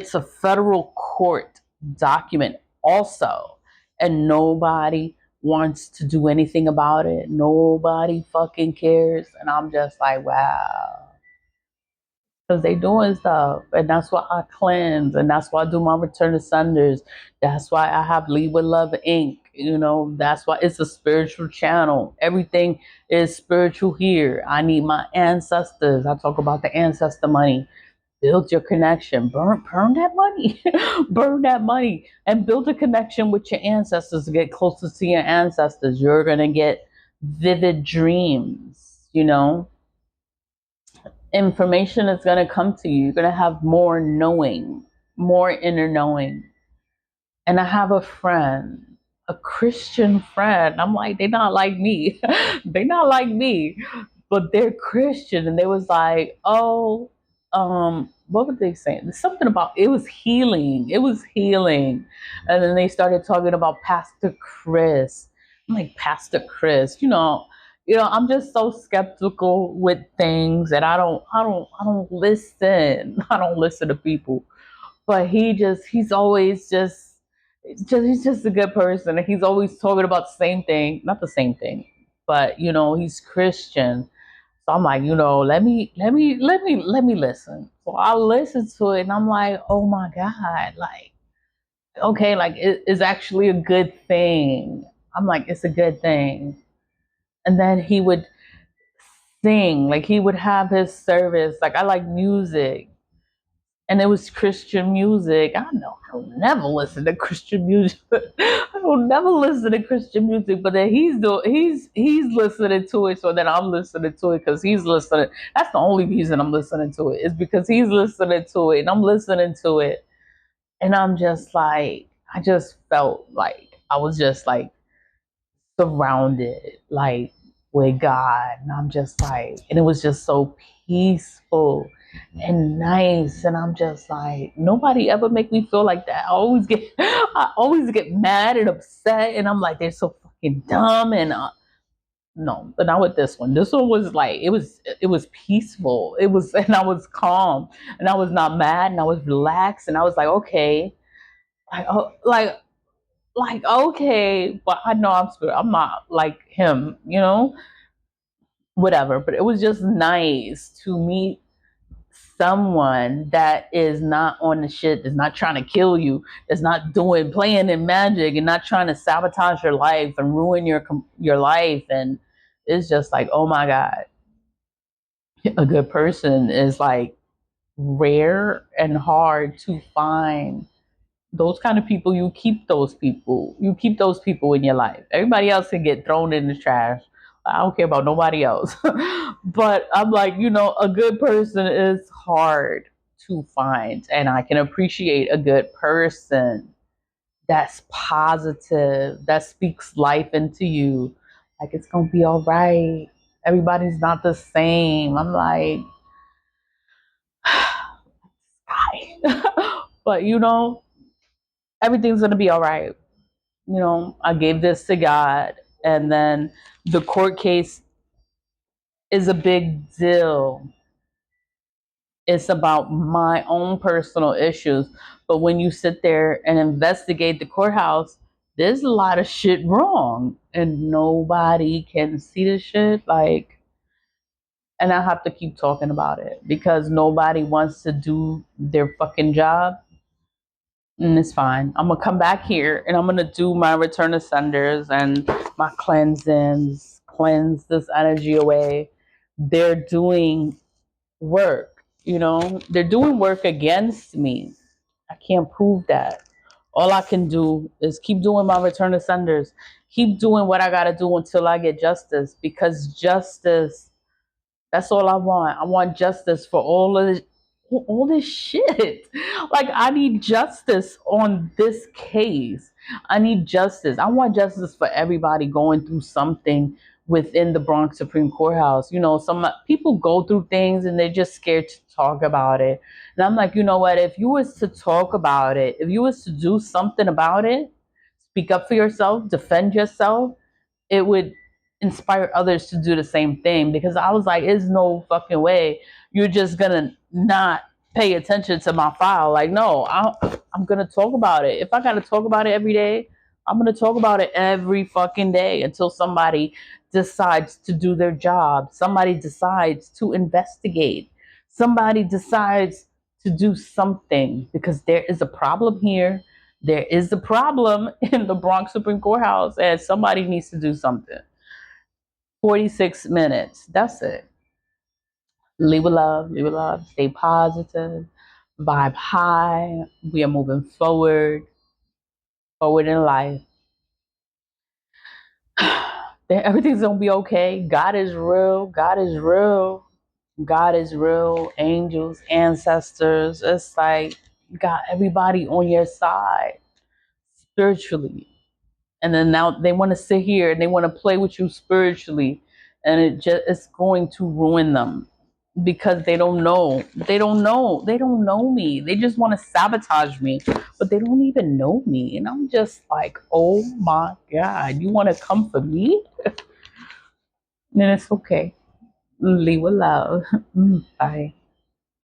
It's a federal court document also, and nobody wants to do anything about it. Nobody fucking cares. And I'm just like, wow. Because they doing stuff. And that's why I cleanse. And that's why I do my return to senders. That's why I have Lead with Love Inc. You know, that's why it's a spiritual channel. Everything is spiritual here. I need my ancestors. I talk about the ancestor money. Build your connection. Burn that money. Burn that money. And build a connection with your ancestors to get closer to your ancestors. You're gonna get vivid dreams, you know. Information is gonna come to you. You're gonna have more knowing, more inner knowing. And I have a friend, a Christian friend. I'm like, they're not like me. They're not like me, but they're Christian. And they was like, oh, what were they saying? Something about it was healing. It was healing. And then they started talking about Pastor Chris. I'm like, Pastor Chris, I'm just so skeptical with things that I don't listen. I don't listen to people. But he's always he's just a good person. And he's always talking about the same thing, not the same thing, but he's Christian. So I'm like, let me listen. So I listen to it and I'm like, oh my God, like, okay, like it's actually a good thing. I'm like, it's a good thing. And then he would sing, like he would have his service. Like I like music. And it was Christian music. I know I don't never listen to Christian music. I don't never listen to Christian music, but then he's listening to it, so then I'm listening to it because he's listening. That's the only reason I'm listening to it is because he's listening to it and I'm listening to it, and I'm just like, I just felt like I was just like surrounded, like with God, and I'm just like, and it was just so peaceful and nice, and I'm just like, nobody ever make me feel like that. I always get mad and upset, and I'm like, they're so fucking dumb, and no, but not with this one. This one was like, it was peaceful. It was, and I was calm, and I was not mad, and I was relaxed, and I was like, okay, like, oh, like okay, but I know I'm spirit. I'm not like him, whatever. But it was just nice to meet someone that is not on the shit, that's not trying to kill you, that's not doing playing in magic and not trying to sabotage your life and ruin your life. And it's just like, oh my God, a good person is like rare and hard to find. Those kind of people, you keep those people. You keep those people in your life. Everybody else can get thrown in the trash. I don't care about nobody else. But I'm like, a good person is hard to find. And I can appreciate a good person that's positive, that speaks life into you. Like, it's going to be all right. Everybody's not the same. I'm like, hi. But, everything's going to be all right. I gave this to God, and then the court case is a big deal. It's about my own personal issues. But when you sit there and investigate the courthouse, there's a lot of shit wrong, and nobody can see the shit. Like, and I have to keep talking about it because nobody wants to do their fucking job. And it's fine. I'm gonna come back here and I'm gonna do my return to senders and my cleansings, cleanse this energy away. They're doing work, they're doing work against me. I can't prove that. All I can do is keep doing my return to senders, keep doing what I gotta do until I get justice, because justice, that's all I want. I want justice for all this shit. Like, I need justice on this case. I need justice. I want justice for everybody going through something within the Bronx Supreme Courthouse. Some people go through things and they're just scared to talk about it. And I'm like, you know what? If you was to talk about it, if you was to do something about it, speak up for yourself, defend yourself, it would inspire others to do the same thing. Because I was like, there's no fucking way you're just gonna not pay attention to my file. Like, no, I'm gonna talk about it. If I gotta talk about it every day, I'm gonna talk about it every fucking day until somebody decides to do their job. Somebody decides to investigate. Somebody decides to do something, because there is a problem here. There is a problem in the Bronx Supreme Courthouse, and somebody needs to do something. 46 minutes. That's it. Leave with love, leave with love, stay positive, vibe high. We are moving forward in life. Everything's gonna be okay. God is real. God is real. God is real. Angels, ancestors. It's like you got everybody on your side spiritually. And then now they want to sit here and they want to play with you spiritually, and it's going to ruin them, because they don't know me. They just want to sabotage me, but they don't even know me. And I'm just like, oh my god, you want to come for me? Then it's okay. Leave with love. Bye.